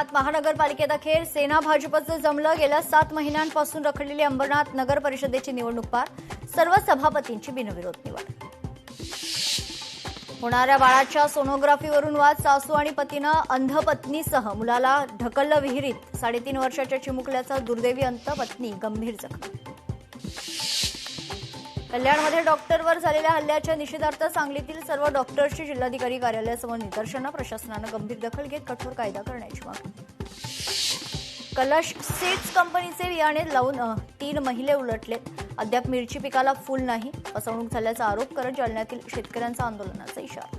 अंबरनाथ महानगरपालिकेत अखेर सेना भाजपचं जमलं। गेल्या 7 महिन्यांपासून रखडलेली अंबरनाथ नगर परिषदेची निवडणूक पार, सर्व सभापतींची बिनविरोध निवड। होणाऱ्या बाळाच्या सोनोग्राफीवरून वाद, सासू आणि पतीनं अंध पत्नीसह मुलाला ढकललं विहिरीत, 3.5 वर्षाच्या चिमुकल्याचा दुर्दैवी अंत, पत्नी गंभीर जखमी। कल्याणमध्ये डॉक्टरवर झालेल्या हल्ल्याच्या निषेधार्थ सांगलीतील सर्व डॉक्टर्सची जिल्हाधिकारी कार्यालयासमोर निदर्शनं, प्रशासनानं गंभीर दखल घेत कठोर कायदा करण्याची मागणी। कलश सीड्स कंपनीचे बियाणे लावून 3 महिने उलटले, अद्याप मिरची पिकाला फूल नाही, फसवणूक झाल्याचा आरोप करत जालन्यातील शेतकऱ्यांचा आंदोलनाचा इशारा।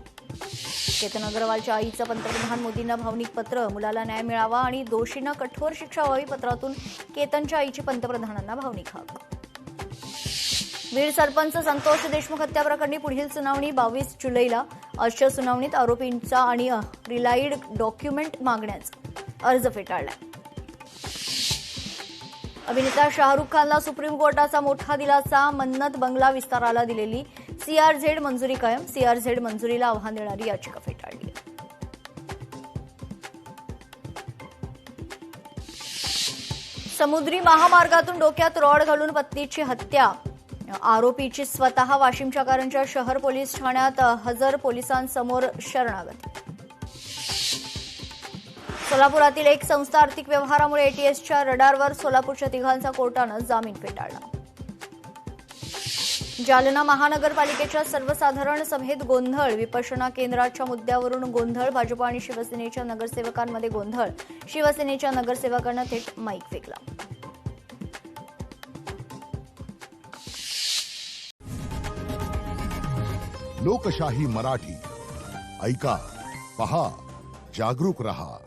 केतन अग्रवालच्या आईचं पंतप्रधान मोदींना भावनिक पत्र, मुलाला न्याय मिळावा आणि दोषींना कठोर शिक्षा व्हावी, पत्रातून केतनच्या आईची पंतप्रधानांना भावनिक हाक। बीड सरपंच संतोष देशमुख हत्या प्रकरणी पुढील सुनावणी 22 जुलैला। आजच्या सुनावणीत आरोपींचा आणि रिलाईड डॉक्युमेंट मागण्याचा अर्ज फेटाळला। अभिनेता शाहरुख खानला सुप्रीम कोर्टाचा मोठा दिलासा, मन्नत बंगला विस्ताराला दिलेली CRZ मंजुरी कायम, CRZ मंजुरीला आव्हान देणारी याचिका फेटाळली। समुद्री महामार्गातून डोक्यात रॉड घालून पत्नीची हत्या, आरोपीची स्वतः वाशिमच्या कारंजा शहर पोलीस ठाण्यात हजर, पोलिसांसमोर शरणागती। सोलापुरातील एक संस्था आर्थिक व्यवहारामुळे ATSच्या रडारवर, सोलापूरच्या तिघांचा कोर्टानं जामीन फेटाळला। जालना महानगरपालिकेच्या सर्वसाधारण सभेत गोंधळ, विपश्यना केंद्राच्या मुद्द्यावरून गोंधळ, भाजप आणि शिवसेनेच्या नगरसेवकांमध्ये गोंधळ, शिवसेनेच्या नगरसेवकांना थेट माईक फेकला। लोकशाही मराठी ऐका, पहा, जागरूक रहा।